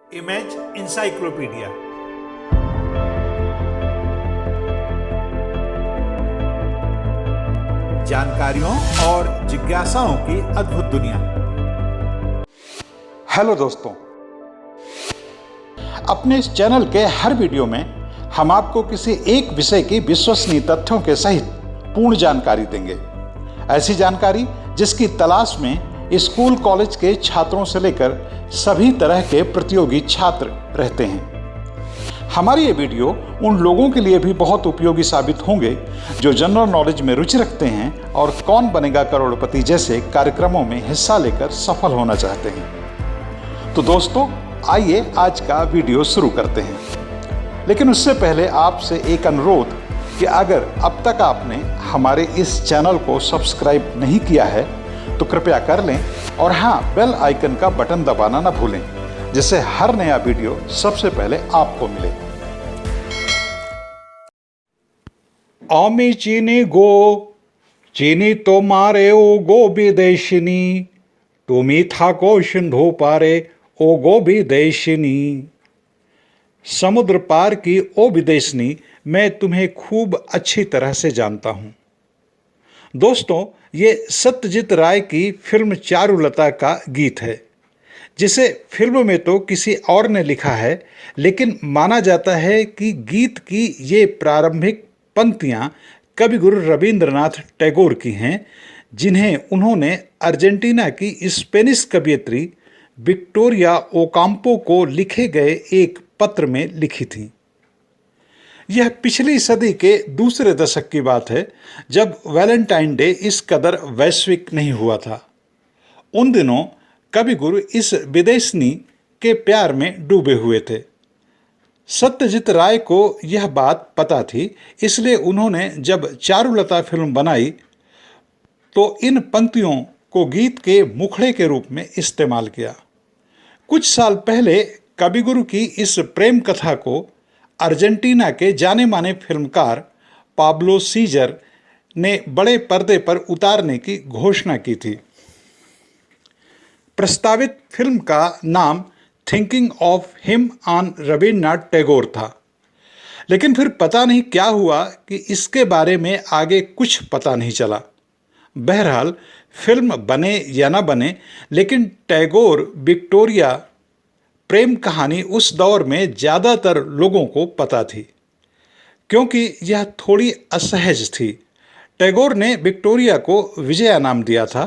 Image encyclopedia. जानकारियों और जिज्ञासाओं की अद्भुत दुनिया। हेलो दोस्तों, अपने इस चैनल के हर वीडियो में हम आपको किसी एक विषय की विश्वसनीय तथ्यों के सहित पूर्ण जानकारी देंगे। ऐसी जानकारी जिसकी तलाश में स्कूल कॉलेज के छात्रों से लेकर सभी तरह के प्रतियोगी छात्र रहते हैं। हमारी ये वीडियो उन लोगों के लिए भी बहुत उपयोगी साबित होंगे जो जनरल नॉलेज में रुचि रखते हैं और कौन बनेगा करोड़पति जैसे कार्यक्रमों में हिस्सा लेकर सफल होना चाहते हैं। तो दोस्तों, आइए आज का वीडियो शुरू करते हैं। लेकिन उससे पहले आपसे एक अनुरोध कि अगर अब तक आपने हमारे इस चैनल को सब्सक्राइब नहीं किया है तो कृपया कर लें और हाँ, बेल आइकन का बटन दबाना ना भूलें, जिससे हर नया वीडियो सबसे पहले आपको मिले। आमी चीनी गो चीनी तो मारे ओ गो विदेशिनी, तुमी थाको सिंधु पारे ओ गो विदेशिनी। समुद्र पार की ओ विदेशनी, मैं तुम्हें खूब अच्छी तरह से जानता हूँ। दोस्तों, ये सत्यजीत राय की फिल्म चारुलता का गीत है, जिसे फिल्म में तो किसी और ने लिखा है, लेकिन माना जाता है कि गीत की ये प्रारंभिक पंक्तियाँ कविगुरु रवींद्रनाथ टैगोर की हैं, जिन्हें उन्होंने अर्जेंटीना की स्पेनिश कवियत्री विक्टोरिया ओकाम्पो को लिखे गए एक पत्र में लिखी थी। यह पिछली सदी के दूसरे दशक की बात है, जब वैलेंटाइन डे इस कदर वैश्विक नहीं हुआ था। उन दिनों कविगुरु इस विदेशनी के प्यार में डूबे हुए थे। सत्यजीत राय को यह बात पता थी, इसलिए उन्होंने जब चारुलता फिल्म बनाई तो इन पंक्तियों को गीत के मुखड़े के रूप में इस्तेमाल किया। कुछ साल पहले कविगुरु की इस प्रेम कथा को अर्जेंटीना के जाने माने फिल्मकार पाब्लो सीजर ने बड़े पर्दे पर उतारने की घोषणा की थी। प्रस्तावित फिल्म का नाम thinking of him on Rabindranath Tagore था, लेकिन फिर पता नहीं क्या हुआ कि इसके बारे में आगे कुछ पता नहीं चला। बहरहाल फिल्म बने या न बने, लेकिन टैगोर विक्टोरिया प्रेम कहानी उस दौर में ज़्यादातर लोगों को पता थी, क्योंकि यह थोड़ी असहज थी। टैगोर ने विक्टोरिया को विजया नाम दिया था।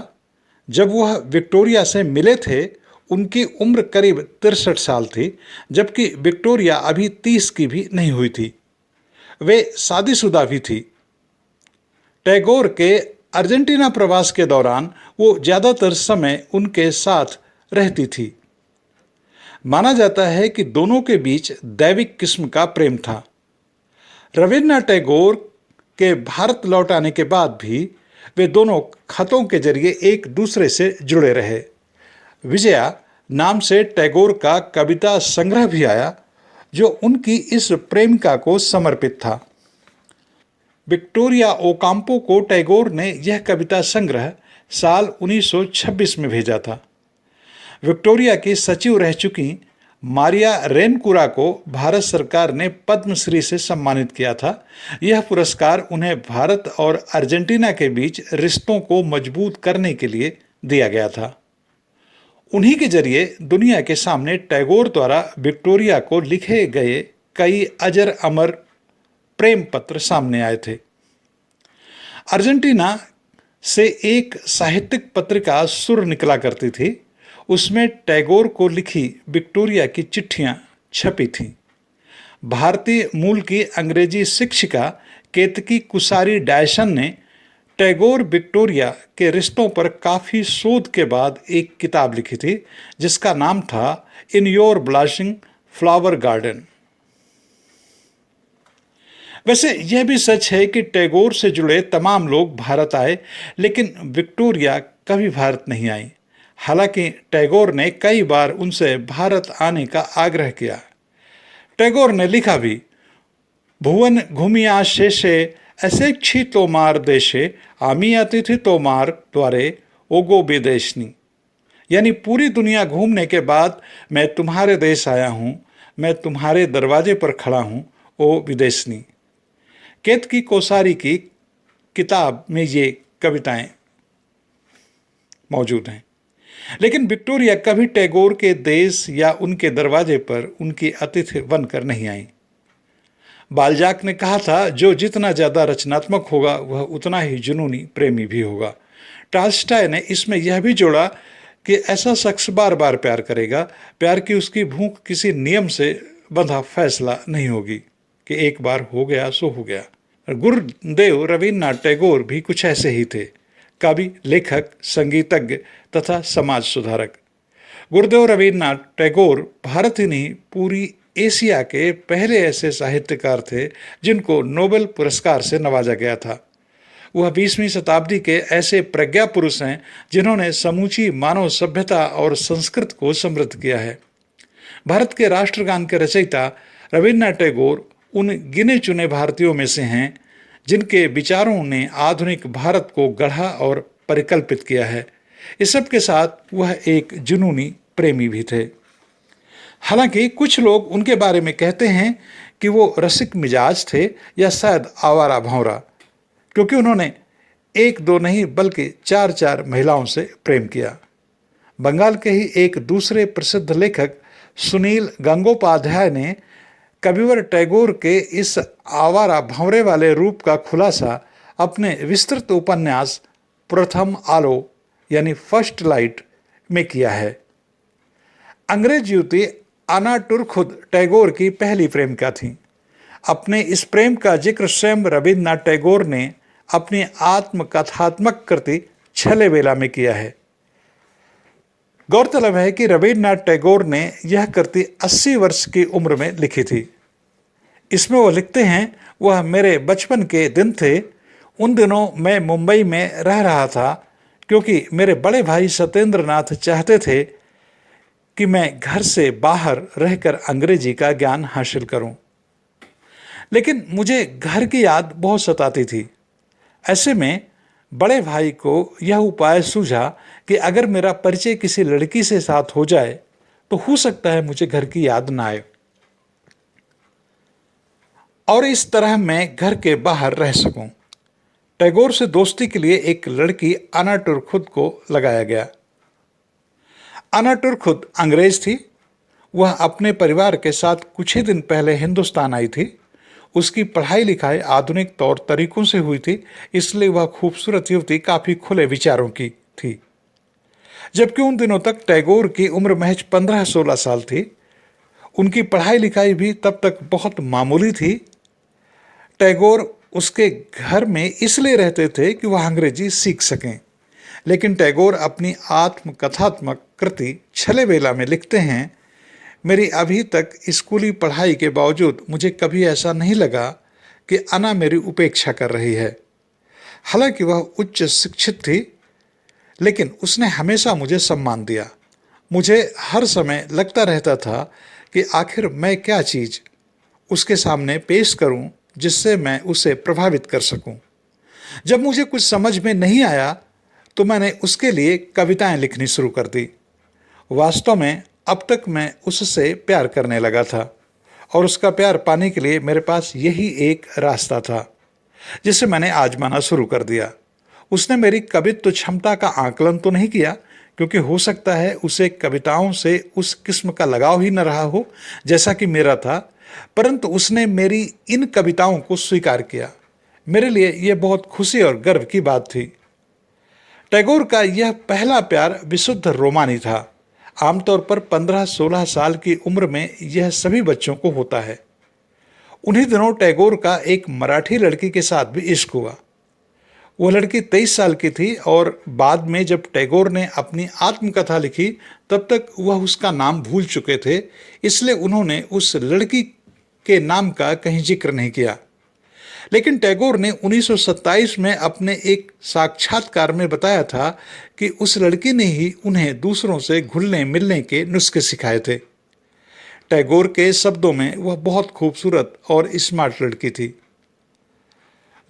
जब वह विक्टोरिया से मिले थे, उनकी उम्र करीब 63 साल थी, जबकि विक्टोरिया अभी 30 की भी नहीं हुई थी। वे शादीशुदा भी थी। टैगोर के अर्जेंटीना प्रवास के दौरान वो ज़्यादातर समय उनके साथ रहती थी। माना जाता है कि दोनों के बीच दैविक किस्म का प्रेम था। रवींद्रनाथ टैगोर के भारत लौट आने के बाद भी वे दोनों खतों के जरिए एक दूसरे से जुड़े रहे। विजया नाम से टैगोर का कविता संग्रह भी आया, जो उनकी इस प्रेमिका को समर्पित था। विक्टोरिया ओकाम्पो को टैगोर ने यह कविता संग्रह साल 1926 में भेजा था। विक्टोरिया की सचिव रह चुकी मारिया रेनकुरा को भारत सरकार ने पद्मश्री से सम्मानित किया था। यह पुरस्कार उन्हें भारत और अर्जेंटीना के बीच रिश्तों को मजबूत करने के लिए दिया गया था। उन्हीं के जरिए दुनिया के सामने टैगोर द्वारा विक्टोरिया को लिखे गए कई अजर अमर प्रेम पत्र सामने आए थे। अर्जेंटीना से एक साहित्यिक पत्रिका सुर निकला करती थी। उसमें टैगोर को लिखी विक्टोरिया की चिट्ठियां छपी थीं। भारतीय मूल की अंग्रेजी शिक्षिका केतकी कुसारी डायसन ने टैगोर विक्टोरिया के रिश्तों पर काफ़ी शोध के बाद एक किताब लिखी थी, जिसका नाम था in your blushing flower garden. वैसे यह भी सच है कि टैगोर से जुड़े तमाम लोग भारत आए, लेकिन विक्टोरिया कभी भारत नहीं आई। हालांकि टैगोर ने कई बार उनसे भारत आने का आग्रह किया। टैगोर ने लिखा भी, भुवन घूमिया शेषे असेक्षी तोमार देशे आमी अतिथि तोमार द्वारे ओगो विदेशनी। यानी पूरी दुनिया घूमने के बाद मैं तुम्हारे देश आया हूं, मैं तुम्हारे दरवाजे पर खड़ा हूं, ओ विदेशनी। केतकी कोसारी की किताब में ये कविताएं मौजूद हैं। लेकिन विक्टोरिया कभी टैगोर के देश या उनके दरवाजे पर उनकी अतिथि बनकर नहीं आई। बाल्जाक ने कहा था, जो जितना ज़्यादा रचनात्मक होगा वह उतना ही जुनूनी प्रेमी भी होगा। टॉल्स्टॉय ने इसमें यह भी जोड़ा कि ऐसा शख्स बार बार प्यार करेगा, प्यार की उसकी भूख किसी नियम से बंधा फैसला नहीं होगी कि एक बार हो गया सो हो गया। गुरुदेव रविन्द्रनाथ टैगोर भी कुछ ऐसे ही थे, कवि, लेखक, संगीतज्ञ तथा समाज सुधारक। गुरुदेव रविन्द्रनाथ टैगोर भारत ही नहीं पूरी एशिया के पहले ऐसे साहित्यकार थे जिनको नोबेल पुरस्कार से नवाजा गया था। वह 20वीं शताब्दी के ऐसे प्रज्ञा पुरुष हैं जिन्होंने समूची मानव सभ्यता और संस्कृत को समृद्ध किया है। भारत के राष्ट्रगान के रचयिता रविन्द्रनाथ टैगोर उन गिने चुने भारतीयों में से हैं जिनके विचारों ने आधुनिक भारत को गढ़ा और परिकल्पित किया है। इस सब के साथ वह एक जुनूनी प्रेमी भी थे। हालांकि कुछ लोग उनके बारे में कहते हैं कि वो रसिक मिजाज थे या शायद आवारा भौरा, क्योंकि उन्होंने एक दो नहीं बल्कि 4 महिलाओं से प्रेम किया। बंगाल के ही एक दूसरे प्रसिद्ध लेखक सुनील गंगोपाध्याय ने कविवर टैगोर के इस आवारा भंवरे वाले रूप का खुलासा अपने विस्तृत उपन्यास प्रथम आलो यानी फर्स्ट लाइट में किया है। अंग्रेज युवती आना टुरखुद टैगोर की पहली प्रेमिका थी। अपने इस प्रेम का जिक्र स्वयं रविन्द्रनाथ टैगोर ने अपनी आत्मकथात्मक कृति छलेवेला में किया है। गौरतलब है कि रविन्द्रनाथ टैगोर ने यह कृति 80 वर्ष की उम्र में लिखी थी। इसमें वो लिखते हैं, वह मेरे बचपन के दिन थे। उन दिनों मैं मुंबई में रह रहा था क्योंकि मेरे बड़े भाई सत्येंद्र नाथ चाहते थे कि मैं घर से बाहर रहकर अंग्रेजी का ज्ञान हासिल करूं। लेकिन मुझे घर की याद बहुत सताती थी। ऐसे में बड़े भाई को यह उपाय सूझा कि अगर मेरा परिचय किसी लड़की से साथ हो जाए तो हो सकता है मुझे घर की याद ना आए और इस तरह मैं घर के बाहर रह सकूं। टैगोर से दोस्ती के लिए एक लड़की आना टुरखुद को लगाया गया। आना टुरखुद अंग्रेज थी। वह अपने परिवार के साथ कुछ ही दिन पहले हिंदुस्तान आई थी। उसकी पढ़ाई लिखाई आधुनिक तौर तरीकों से हुई थी, इसलिए वह खूबसूरत युवती काफ़ी खुले विचारों की थी। जबकि उन दिनों तक टैगोर की उम्र महज 15-16 साल थी। उनकी पढ़ाई लिखाई भी तब तक बहुत मामूली थी। टैगोर उसके घर में इसलिए रहते थे कि वह अंग्रेजी सीख सकें। लेकिन टैगोर अपनी आत्मकथात्मक कृति छलेवेला में लिखते हैं, मेरी अभी तक स्कूली पढ़ाई के बावजूद मुझे कभी ऐसा नहीं लगा कि अना मेरी उपेक्षा कर रही है। हालांकि वह उच्च शिक्षित थी, लेकिन उसने हमेशा मुझे सम्मान दिया। मुझे हर समय लगता रहता था कि आखिर मैं क्या चीज़ उसके सामने पेश करूं जिससे मैं उसे प्रभावित कर सकूं। जब मुझे कुछ समझ में नहीं आया तो मैंने उसके लिए कविताएं लिखनी शुरू कर दी। वास्तव में अब तक मैं उससे प्यार करने लगा था और उसका प्यार पाने के लिए मेरे पास यही एक रास्ता था जिसे मैंने आजमाना शुरू कर दिया। उसने मेरी कवित्व क्षमता का आकलन तो नहीं किया, क्योंकि हो सकता है उसे कविताओं से उस किस्म का लगाव ही न रहा हो जैसा कि मेरा था, परंतु उसने मेरी इन कविताओं को स्वीकार किया। मेरे लिए यह बहुत खुशी और गर्व की बात थी। टैगोर का यह पहला प्यार विशुद्ध रोमानी था। आमतौर पर 15-16 साल की उम्र में यह सभी बच्चों को होता है। उन्हीं दिनों टैगोर का एक मराठी लड़की के साथ भी इश्क हुआ। वह लड़की 23 साल की थी और बाद में जब टैगोर ने अपनी आत्मकथा लिखी तब तक वह उसका नाम भूल चुके थे, इसलिए उन्होंने उस लड़की के नाम का कहीं जिक्र नहीं किया। लेकिन टैगोर ने 1927 में अपने एक साक्षात्कार में बताया था कि उस लड़की ने ही उन्हें दूसरों से घुलने मिलने के नुस्खे सिखाए थे। टैगोर के शब्दों में वह बहुत खूबसूरत और स्मार्ट लड़की थी,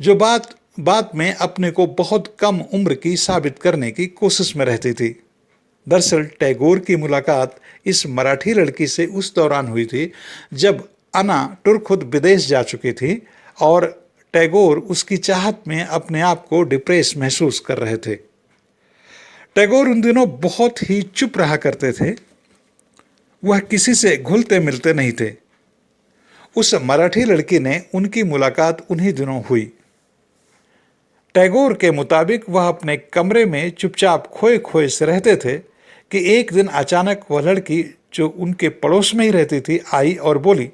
जो बात में अपने को बहुत कम उम्र की साबित करने की कोशिश में रहती थी। दरअसल टैगोर की मुलाकात इस मराठी लड़की से उस दौरान हुई थी जब अन्ना तुर्क खुद विदेश जा चुकी थी और टैगोर उसकी चाहत में अपने आप को डिप्रेस महसूस कर रहे थे। टैगोर उन दिनों बहुत ही चुप रहा करते थे। वह किसी से घुलते मिलते नहीं थे। उस मराठी लड़की ने उनकी मुलाकात उन्हीं दिनों हुई। टैगोर के मुताबिक वह अपने कमरे में चुपचाप खोए खोए से रहते थे कि एक दिन अचानक वह लड़की जो उनके पड़ोस में ही रहती थी आई और बोली,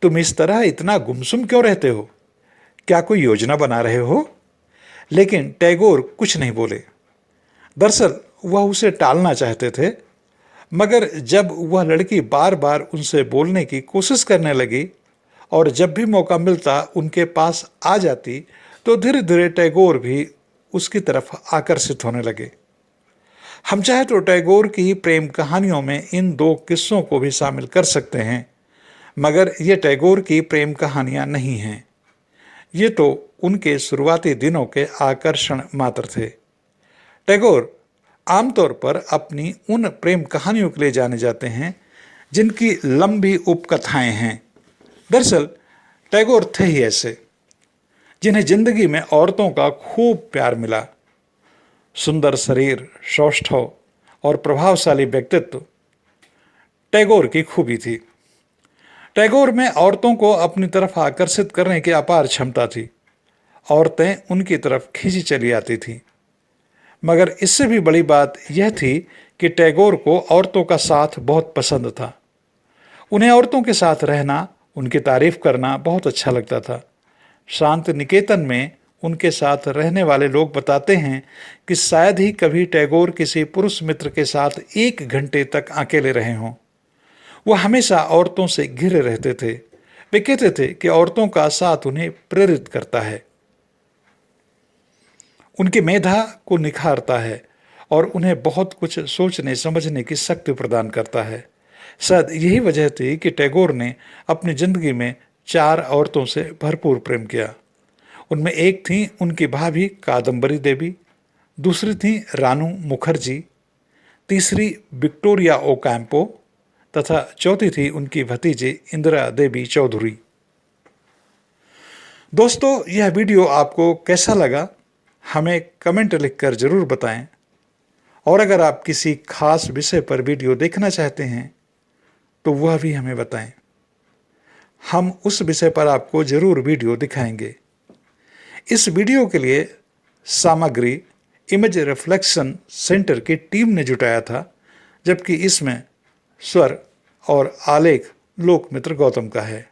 तुम इस तरह इतना गुमसुम क्यों रहते हो? क्या कोई योजना बना रहे हो? लेकिन टैगोर कुछ नहीं बोले। दरअसल वह उसे टालना चाहते थे, मगर जब वह लड़की बार बार उनसे बोलने की कोशिश करने लगी और जब भी मौका मिलता उनके पास आ जाती तो धीरे धीरे टैगोर भी उसकी तरफ आकर्षित होने लगे। हम चाहे तो टैगोर की प्रेम कहानियों में इन दो किस्सों को भी शामिल कर सकते हैं, मगर ये टैगोर की प्रेम कहानियां नहीं हैं। ये तो उनके शुरुआती दिनों के आकर्षण मात्र थे। टैगोर आमतौर पर अपनी उन प्रेम कहानियों के लिए जाने जाते हैं जिनकी लंबी उपकथाएं हैं। दरअसल टैगोर थे ही ऐसे जिन्हें जिंदगी में औरतों का खूब प्यार मिला। सुंदर शरीर, सौष्ठव और प्रभावशाली व्यक्तित्व टैगोर की खूबी थी। टैगोर में औरतों को अपनी तरफ आकर्षित करने की अपार क्षमता थी। औरतें उनकी तरफ खींची चली आती थीं। मगर इससे भी बड़ी बात यह थी कि टैगोर को औरतों का साथ बहुत पसंद था। उन्हें औरतों के साथ रहना, उनकी तारीफ करना बहुत अच्छा लगता था। शांत निकेतन में उनके साथ रहने वाले लोग बताते हैं कि शायद ही कभी टैगोर किसी पुरुष मित्र के साथ 1 घंटे तक अकेले रहे हों। वह हमेशा औरतों से घिरे रहते थे। वे कहते थे कि औरतों का साथ उन्हें प्रेरित करता है, उनकी मेधा को निखारता है और उन्हें बहुत कुछ सोचने समझने की शक्ति प्रदान करता है। शायद यही वजह थी कि टैगोर ने अपनी जिंदगी में 4 औरतों से भरपूर प्रेम किया। उनमें एक थी उनकी भाभी कादम्बरी देवी, दूसरी थी रानू मुखर्जी, तीसरी विक्टोरिया ओकैम्पो तथा चौथी थी उनकी भतीजी इंदिरा देवी चौधरी। दोस्तों, यह वीडियो आपको कैसा लगा हमें कमेंट लिखकर जरूर बताएं और अगर आप किसी खास विषय पर वीडियो देखना चाहते हैं तो वह भी हमें बताएं। हम उस विषय पर आपको जरूर वीडियो दिखाएंगे। इस वीडियो के लिए सामग्री इमेज रिफ्लेक्शन सेंटर की टीम ने जुटाया था, जबकि इसमें स्वर और आलेख लोकमित्र गौतम का है।